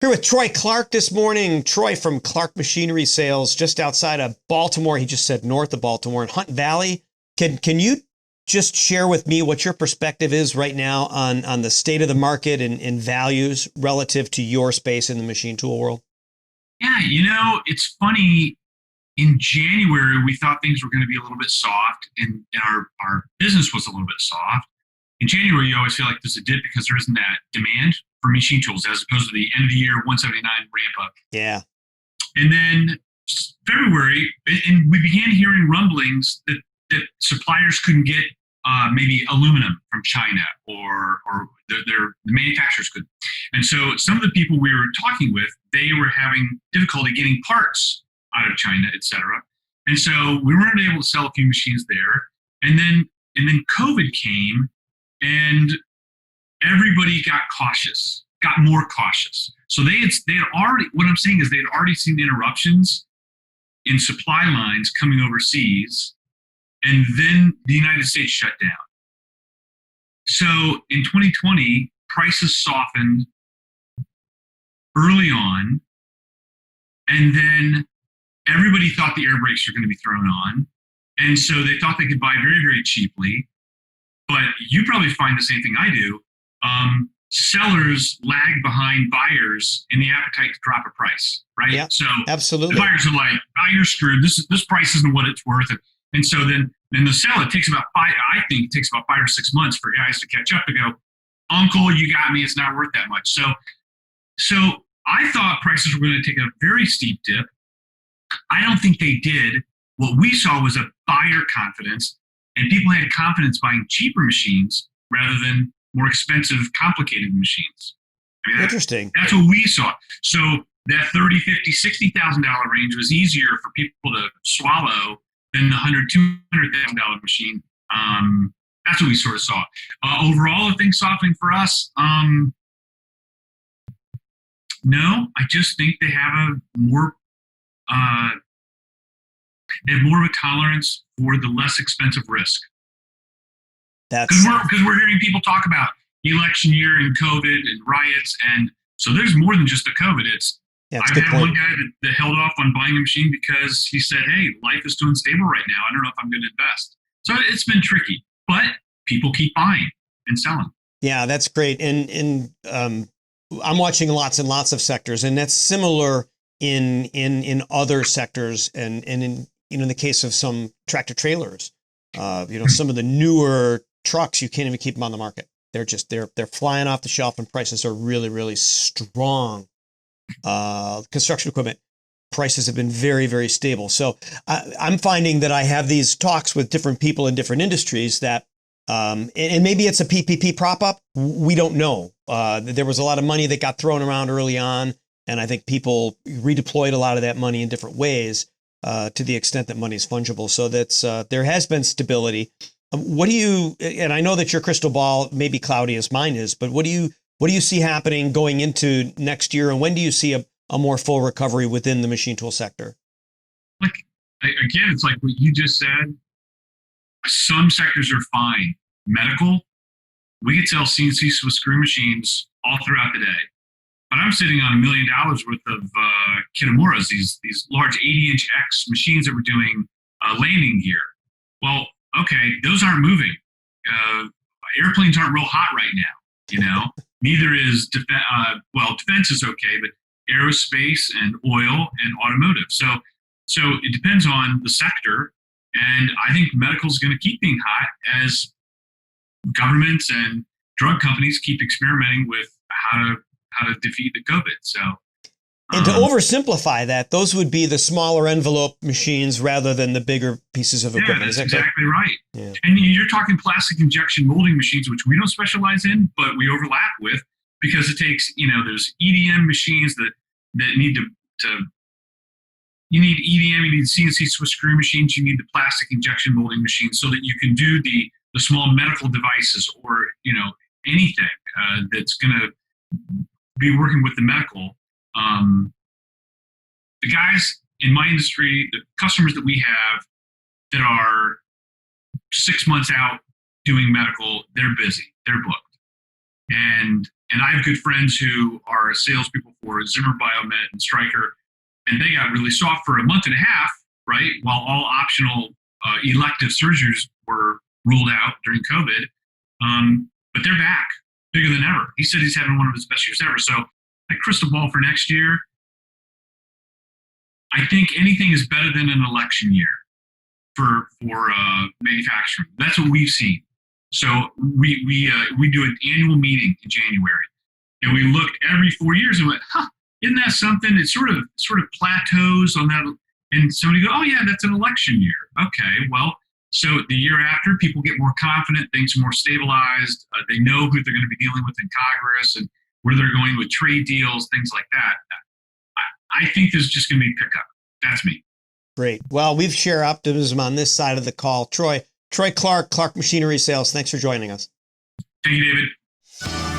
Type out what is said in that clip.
Here with Troy Clark this morning. Troy from Clark Machinery Sales, just outside of Baltimore. He just said north of Baltimore in Hunt Valley. Can you just share with me what your perspective is right now on the state of the market and values relative to your space in the machine tool world? Yeah, it's funny. In January, we thought things were going to be a little bit soft, and our business was a little bit soft. In January, you always feel like there's a dip because there isn't that demand for machine tools as opposed to the end of the year 179 ramp up. Yeah. And then February, and we began hearing rumblings that suppliers couldn't get maybe aluminum from China or the manufacturers could. And so some of the people we were talking with, they were having difficulty getting parts out of China, et cetera. And so we weren't able to sell a few machines there. And then COVID came and everybody got more cautious. So they had already, what I'm saying is they had already seen the interruptions in supply lines coming overseas, and then the United States shut down. So in 2020, prices softened early on, and then everybody thought the air brakes were going to be thrown on. And so they thought they could buy very, very cheaply. But you probably find the same thing I do. Sellers lag behind buyers in the appetite to drop a price, right? Yeah, so absolutely. The buyers are like, "Oh, you're screwed. This price isn't what it's worth." And so then the seller takes about 5 or 6 months for guys to catch up to go, "Uncle, you got me. It's not worth that much." So I thought prices were going to take a very steep dip. I don't think they did. What we saw was a buyer confidence, and people had confidence buying cheaper machines rather than more expensive, complicated machines. I mean, Interesting. That's what we saw. So that $30,000, $50,000, $60,000 range was easier for people to swallow than the $100,000, $200,000 machine. That's what we sort of saw. Overall, are things softening for us? No, I just think they have more of a tolerance for the less expensive risk. Because we're hearing people talk about election year and COVID and riots, and so there's more than just the COVID. I've had one guy that held off on buying a machine because he said, "Hey, life is too unstable right now. I don't know if I'm going to invest." So it's been tricky, but people keep buying and selling. Yeah, that's great. And I'm watching lots and lots of sectors, and that's similar in other sectors, and in the case of some tractor trailers, some of the newer trucks, you can't even keep them on the market. They're flying off the shelf, and prices are really, really strong. Construction equipment prices have been very, very stable. So I'm finding that I have these talks with different people in different industries that, and maybe it's a PPP prop up. We don't know. There was a lot of money that got thrown around early on, and I think people redeployed a lot of that money in different ways to the extent that money is fungible. So that's there has been stability. What do you? And I know that your crystal ball may be cloudy as mine is, but what do you see happening going into next year, and when do you see a more full recovery within the machine tool sector? It's like what you just said. Some sectors are fine. Medical, we could sell CNC Swiss screw machines all throughout the day. But I'm sitting on $1 million worth of Kitamuras, these large 80-inch X machines that were doing landing gear. Well, okay, those aren't moving. Airplanes aren't real hot right now, Neither is defense is okay, but aerospace and oil and automotive. So it depends on the sector, and I think medical is going to keep being hot as governments and drug companies keep experimenting with how to defeat the COVID. So, and to oversimplify that, those would be the smaller envelope machines rather than the bigger pieces of equipment. That's exactly right. Yeah. And you're talking plastic injection molding machines, which we don't specialize in, but we overlap with because it takes, there's EDM machines that need you need EDM, you need CNC Swiss screw machines, you need the plastic injection molding machines so that you can do the small medical devices or, anything that's going to be working with the medical. The guys in my industry, the customers that we have that are 6 months out doing medical, they're busy, they're booked. And And I have good friends who are salespeople for Zimmer Biomet and Stryker, and they got really soft for a month and a half, right? While all optional elective surgeries were ruled out during COVID. But they're back bigger than ever. He said he's having one of his best years ever. So my crystal ball for next year, I think anything is better than an election year for manufacturing. That's what we've seen. So we do an annual meeting in January, and we looked every 4 years and went, isn't that something? It sort of plateaus on that. And somebody go, oh yeah, that's an election year. Okay, well, so the year after, people get more confident, things are more stabilized. They know who they're going to be dealing with in Congress and where they're going with trade deals, things like that. I think there's just going to be pickup. That's me. Great. Well, we've shared optimism on this side of the call. Troy Clark, Clark Machinery Sales, thanks for joining us. Thank you, David.